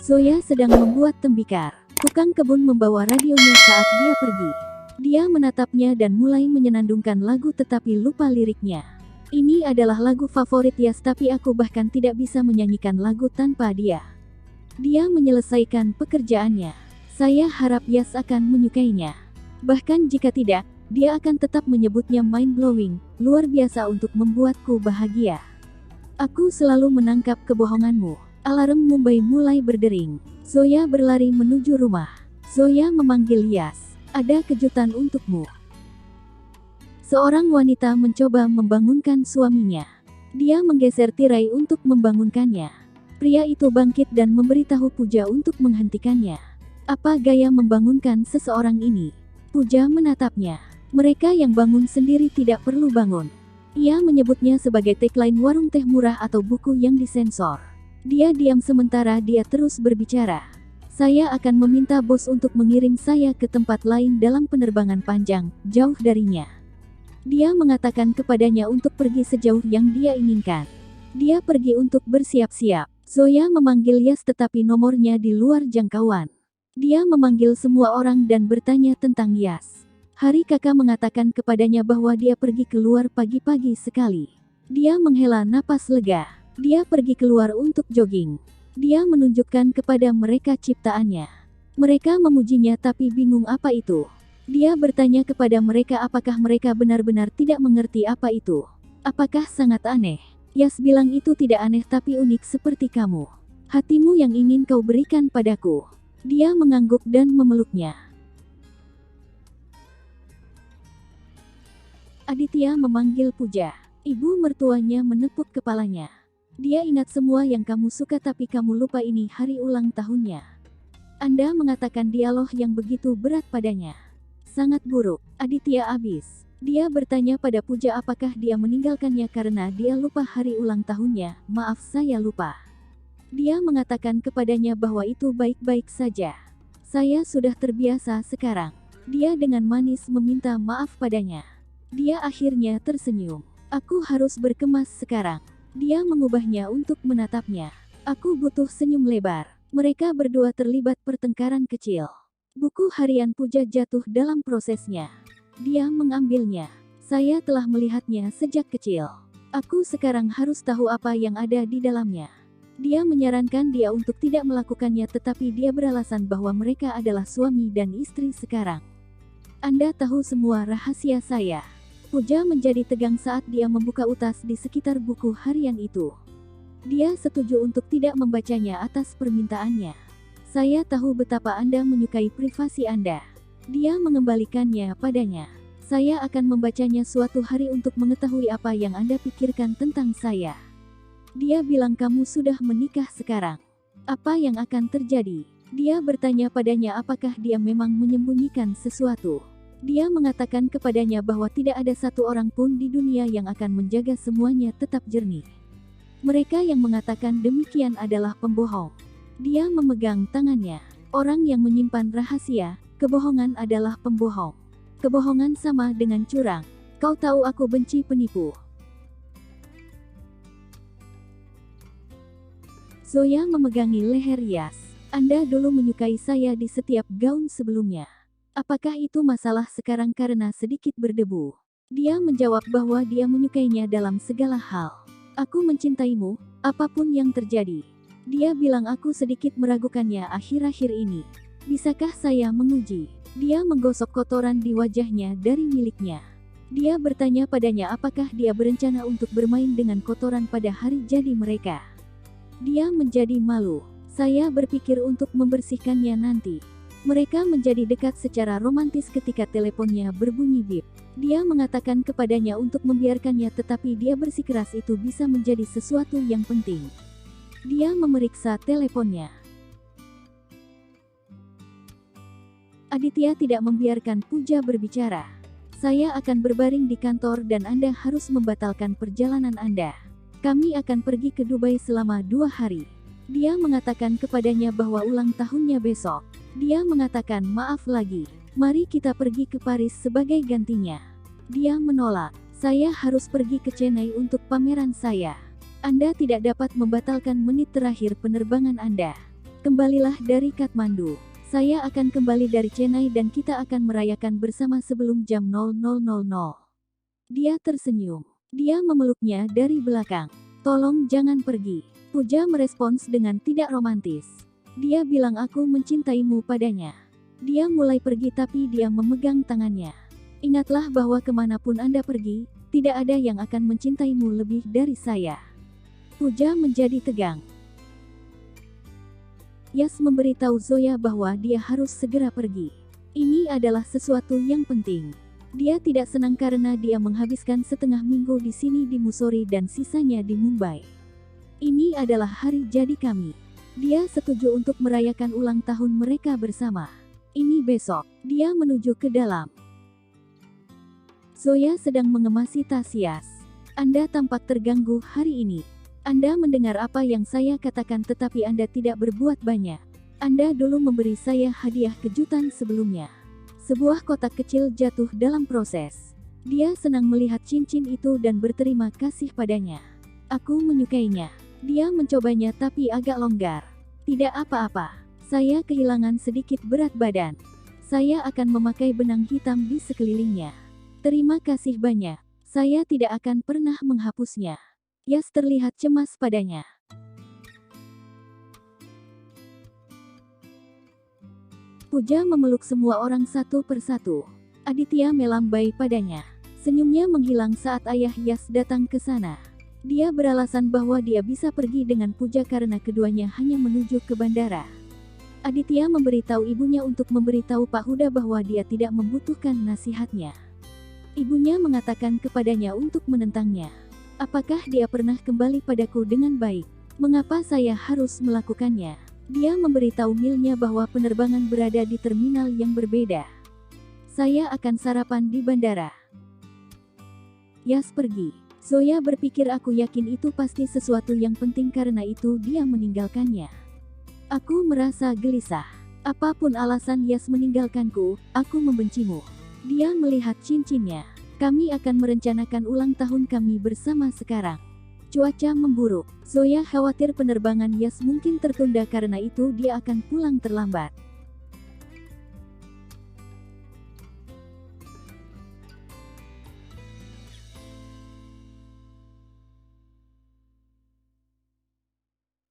Zoya sedang membuat tembikar. Tukang kebun membawa radionya saat dia pergi. Dia menatapnya dan mulai menyenandungkan lagu tetapi lupa liriknya. Ini adalah lagu favorit Yas tapi aku bahkan tidak bisa menyanyikan lagu tanpa dia. Dia menyelesaikan pekerjaannya. Saya harap Yas akan menyukainya. Bahkan jika tidak, dia akan tetap menyebutnya mind-blowing, luar biasa untuk membuatku bahagia. Aku selalu menangkap kebohonganmu. Alarm Mumbai mulai berdering. Zoya berlari menuju rumah. Zoya memanggil Yas. Ada kejutan untukmu. Seorang wanita mencoba membangunkan suaminya. Dia menggeser tirai untuk membangunkannya. Pria itu bangkit dan memberitahu Puja untuk menghentikannya. Apa gaya membangunkan seseorang ini? Puja menatapnya. Mereka yang bangun sendiri tidak perlu bangun. Ia menyebutnya sebagai tagline warung teh murah atau buku yang disensor. Dia diam sementara dia terus berbicara. Saya akan meminta bos untuk mengirim saya ke tempat lain dalam penerbangan panjang, jauh darinya. Dia mengatakan kepadanya untuk pergi sejauh yang dia inginkan. Dia pergi untuk bersiap-siap. Zoya memanggil Yas tetapi nomornya di luar jangkauan. Dia memanggil semua orang dan bertanya tentang Yas. Hari kakak mengatakan kepadanya bahwa dia pergi keluar pagi-pagi sekali. Dia menghela napas lega. Dia pergi keluar untuk jogging. Dia menunjukkan kepada mereka ciptaannya. Mereka memujinya tapi bingung apa itu. Dia bertanya kepada mereka apakah mereka benar-benar tidak mengerti apa itu. Apakah sangat aneh? Yas bilang itu tidak aneh tapi unik seperti kamu. Hatimu yang ingin kau berikan padaku. Dia mengangguk dan memeluknya. Aditya memanggil Puja. Ibu mertuanya menepuk kepalanya. Dia ingat semua yang kamu suka tapi kamu lupa ini hari ulang tahunnya. Anda mengatakan dialog yang begitu berat padanya. Sangat buruk. Aditya habis. Dia bertanya pada Puja apakah dia meninggalkannya karena dia lupa hari ulang tahunnya. Maaf saya lupa. Dia mengatakan kepadanya bahwa itu baik-baik saja. Saya sudah terbiasa sekarang. Dia dengan manis meminta maaf padanya. Dia akhirnya tersenyum. Aku harus berkemas sekarang. Dia mengubahnya untuk menatapnya. Aku butuh senyum lebar. Mereka berdua terlibat pertengkaran kecil. Buku harian Puja jatuh dalam prosesnya. Dia mengambilnya. Saya telah melihatnya sejak kecil. Aku sekarang harus tahu apa yang ada di dalamnya. Dia menyarankan dia untuk tidak melakukannya tetapi dia beralasan bahwa mereka adalah suami dan istri sekarang. Anda tahu semua rahasia saya. Puja menjadi tegang saat dia membuka utas di sekitar buku harian itu. Dia setuju untuk tidak membacanya atas permintaannya. Saya tahu betapa Anda menyukai privasi Anda. Dia mengembalikannya padanya. Saya akan membacanya suatu hari untuk mengetahui apa yang Anda pikirkan tentang saya. Dia bilang kamu sudah menikah sekarang. Apa yang akan terjadi? Dia bertanya padanya apakah dia memang menyembunyikan sesuatu. Dia mengatakan kepadanya bahwa tidak ada satu orang pun di dunia yang akan menjaga semuanya tetap jernih. Mereka yang mengatakan demikian adalah pembohong. Dia memegang tangannya. Orang yang menyimpan rahasia, kebohongan adalah pembohong. Kebohongan sama dengan curang. Kau tahu aku benci penipu. Zoya memegangi leher Yas. Anda dulu menyukai saya di setiap gaun sebelumnya. Apakah itu masalah sekarang karena sedikit berdebu? Dia menjawab bahwa dia menyukainya dalam segala hal. Aku mencintaimu, apapun yang terjadi. Dia bilang aku sedikit meragukannya akhir-akhir ini. Bisakah saya menguji? Dia menggosok kotoran di wajahnya dari miliknya. Dia bertanya padanya apakah dia berencana untuk bermain dengan kotoran pada hari jadi mereka. Dia menjadi malu. Saya berpikir untuk membersihkannya nanti. Mereka menjadi dekat secara romantis ketika teleponnya berbunyi bip. Dia mengatakan kepadanya untuk membiarkannya tetapi dia bersikeras itu bisa menjadi sesuatu yang penting. Dia memeriksa teleponnya. Aditya tidak membiarkan Puja berbicara. Saya akan berbaring di kantor dan Anda harus membatalkan perjalanan Anda. Kami akan pergi ke Dubai selama 2 hari. Dia mengatakan kepadanya bahwa ulang tahunnya besok. Dia mengatakan maaf lagi. Mari kita pergi ke Paris sebagai gantinya. Dia menolak. Saya harus pergi ke Chennai untuk pameran saya. Anda tidak dapat membatalkan menit terakhir penerbangan Anda. Kembalilah dari Kathmandu. Saya akan kembali dari Chennai dan kita akan merayakan bersama sebelum jam 00.00. Dia tersenyum. Dia memeluknya dari belakang. Tolong jangan pergi. Puja merespons dengan tidak romantis. Dia bilang aku mencintaimu padanya. Dia mulai pergi tapi dia memegang tangannya. Ingatlah bahwa kemanapun Anda pergi, tidak ada yang akan mencintaimu lebih dari saya. Puja menjadi tegang. Yas memberitahu Zoya bahwa dia harus segera pergi. Ini adalah sesuatu yang penting. Dia tidak senang karena dia menghabiskan setengah minggu di sini di Mussoorie dan sisanya di Mumbai. Ini adalah hari jadi kami. Dia setuju untuk merayakan ulang tahun mereka bersama. Ini besok. Dia menuju ke dalam. Zoya sedang mengemasi tas Yas. Anda tampak terganggu hari ini. Anda mendengar apa yang saya katakan tetapi Anda tidak berbuat banyak. Anda dulu memberi saya hadiah kejutan sebelumnya. Sebuah kotak kecil jatuh dalam proses. Dia senang melihat cincin itu dan berterima kasih padanya. Aku menyukainya. Dia mencobanya tapi agak longgar. Tidak apa-apa. Saya kehilangan sedikit berat badan. Saya akan memakai benang hitam di sekelilingnya. Terima kasih banyak. Saya tidak akan pernah menghapusnya. Yas terlihat cemas padanya. Puja memeluk semua orang satu persatu. Aditya melambai padanya. Senyumnya menghilang saat ayah Yas datang ke sana. Dia beralasan bahwa dia bisa pergi dengan Puja karena keduanya hanya menuju ke bandara. Aditya memberitahu ibunya untuk memberitahu Pak Huda bahwa dia tidak membutuhkan nasihatnya. Ibunya mengatakan kepadanya untuk menentangnya. Apakah dia pernah kembali padaku dengan baik? Mengapa saya harus melakukannya? Dia memberitahu Milnya bahwa penerbangan berada di terminal yang berbeda. Saya akan sarapan di bandara. Yas pergi. Zoya berpikir aku yakin itu pasti sesuatu yang penting karena itu dia meninggalkannya. Aku merasa gelisah. Apapun alasan Yas meninggalkanku, aku membencimu. Dia melihat cincinnya. Kami akan merencanakan ulang tahun kami bersama sekarang. Cuaca memburuk. Zoya khawatir penerbangan Yas mungkin tertunda karena itu dia akan pulang terlambat.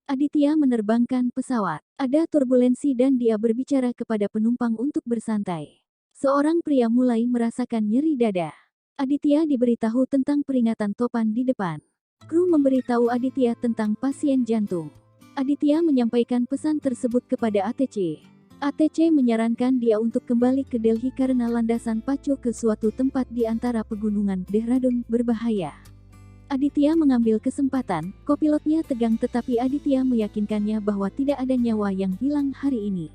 Aditya menerbangkan pesawat. Ada turbulensi dan dia berbicara kepada penumpang untuk bersantai. Seorang pria mulai merasakan nyeri dada. Aditya diberitahu tentang peringatan topan di depan. Kru memberitahu Aditya tentang pasien jantung. Aditya menyampaikan pesan tersebut kepada ATC. ATC menyarankan dia untuk kembali ke Delhi karena landasan pacu ke suatu tempat di antara pegunungan Dehradun berbahaya. Aditya mengambil kesempatan, kopilotnya tegang tetapi Aditya meyakinkannya bahwa tidak ada nyawa yang hilang hari ini.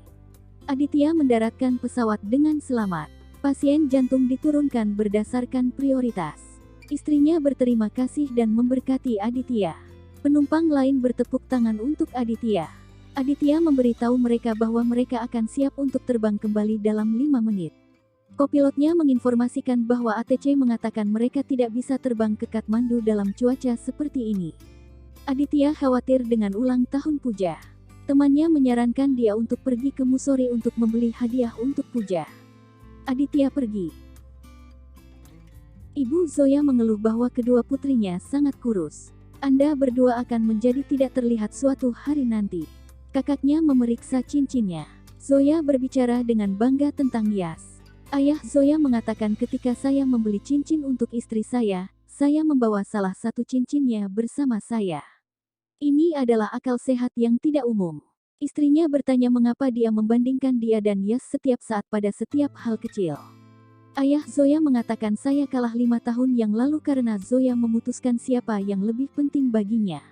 Aditya mendaratkan pesawat dengan selamat. Pasien jantung diturunkan berdasarkan prioritas. Istrinya berterima kasih dan memberkati Aditya. Penumpang lain bertepuk tangan untuk Aditya. Aditya memberitahu mereka bahwa mereka akan siap untuk terbang kembali dalam 5 menit. Kopilotnya menginformasikan bahwa ATC mengatakan mereka tidak bisa terbang ke Kathmandu dalam cuaca seperti ini. Aditya khawatir dengan ulang tahun Puja. Temannya menyarankan dia untuk pergi ke Mussoorie untuk membeli hadiah untuk Puja. Aditya pergi. Ibu Zoya mengeluh bahwa kedua putrinya sangat kurus. Anda berdua akan menjadi tidak terlihat suatu hari nanti. Kakaknya memeriksa cincinnya. Zoya berbicara dengan bangga tentang Yas. Ayah Zoya mengatakan ketika saya membeli cincin untuk istri saya membawa salah satu cincinnya bersama saya. Ini adalah akal sehat yang tidak umum. Istrinya bertanya mengapa dia membandingkan dia dan Yas setiap saat pada setiap hal kecil. Ayah Zoya mengatakan saya kalah 5 tahun yang lalu karena Zoya memutuskan siapa yang lebih penting baginya.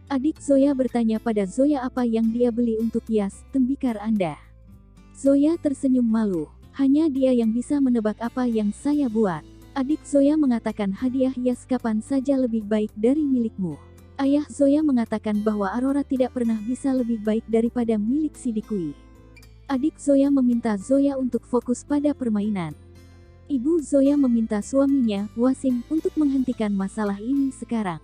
Adik Zoya bertanya pada Zoya apa yang dia beli untuk Yas, tembikar Anda. Zoya tersenyum malu. Hanya dia yang bisa menebak apa yang saya buat. Adik Zoya mengatakan hadiah Yas kapan saja lebih baik dari milikmu. Ayah Zoya mengatakan bahwa Aurora tidak pernah bisa lebih baik daripada milik Sidikui. Adik Zoya meminta Zoya untuk fokus pada permainan. Ibu Zoya meminta suaminya, Wasim, untuk menghentikan masalah ini sekarang.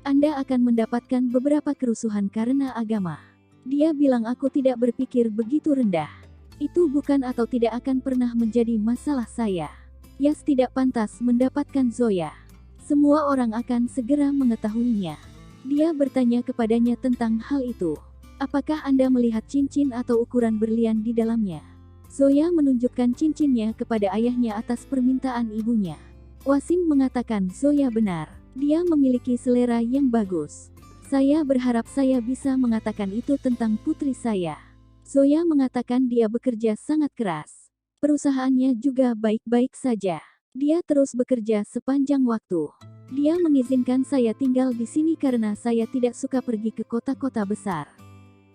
Anda akan mendapatkan beberapa kerusuhan karena agama. Dia bilang aku tidak berpikir begitu rendah. Itu bukan atau tidak akan pernah menjadi masalah saya. Yas tidak pantas mendapatkan Zoya. Semua orang akan segera mengetahuinya. Dia bertanya kepadanya tentang hal itu. Apakah Anda melihat cincin atau ukuran berlian di dalamnya? Zoya menunjukkan cincinnya kepada ayahnya atas permintaan ibunya. Wasim mengatakan Zoya benar. Dia memiliki selera yang bagus. Saya berharap saya bisa mengatakan itu tentang putri saya. Zoya mengatakan dia bekerja sangat keras. Perusahaannya juga baik-baik saja. Dia terus bekerja sepanjang waktu. Dia mengizinkan saya tinggal di sini karena saya tidak suka pergi ke kota-kota besar.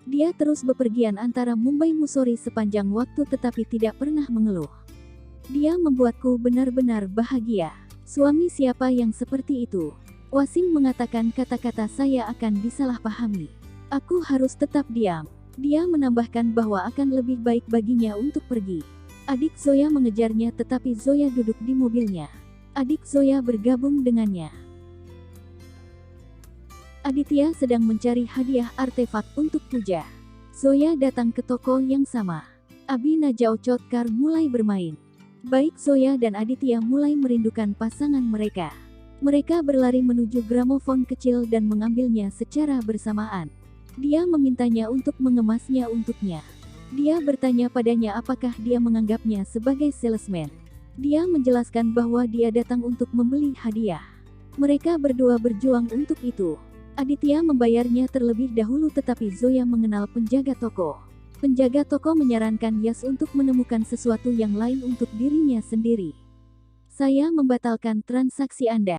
Dia terus bepergian antara Mumbai Mussoorie sepanjang waktu tetapi tidak pernah mengeluh. Dia membuatku benar-benar bahagia. Suami siapa yang seperti itu? Wasim mengatakan kata-kata saya akan disalahpahami. Aku harus tetap diam. Dia menambahkan bahwa akan lebih baik baginya untuk pergi. Adik Zoya mengejarnya tetapi Zoya duduk di mobilnya. Adik Zoya bergabung dengannya. Aditya sedang mencari hadiah artefak untuk Puja. Zoya datang ke toko yang sama. Abi Najao Chotkar mulai bermain. Baik Zoya dan Aditya mulai merindukan pasangan mereka. Mereka berlari menuju gramofon kecil dan mengambilnya secara bersamaan. Dia memintanya untuk mengemasnya untuknya. Dia bertanya padanya apakah dia menganggapnya sebagai salesman. Dia menjelaskan bahwa dia datang untuk membeli hadiah. Mereka berdua berjuang untuk itu. Aditya membayarnya terlebih dahulu tetapi Zoya mengenal penjaga toko. Penjaga toko menyarankan Yas untuk menemukan sesuatu yang lain untuk dirinya sendiri. Saya membatalkan transaksi Anda.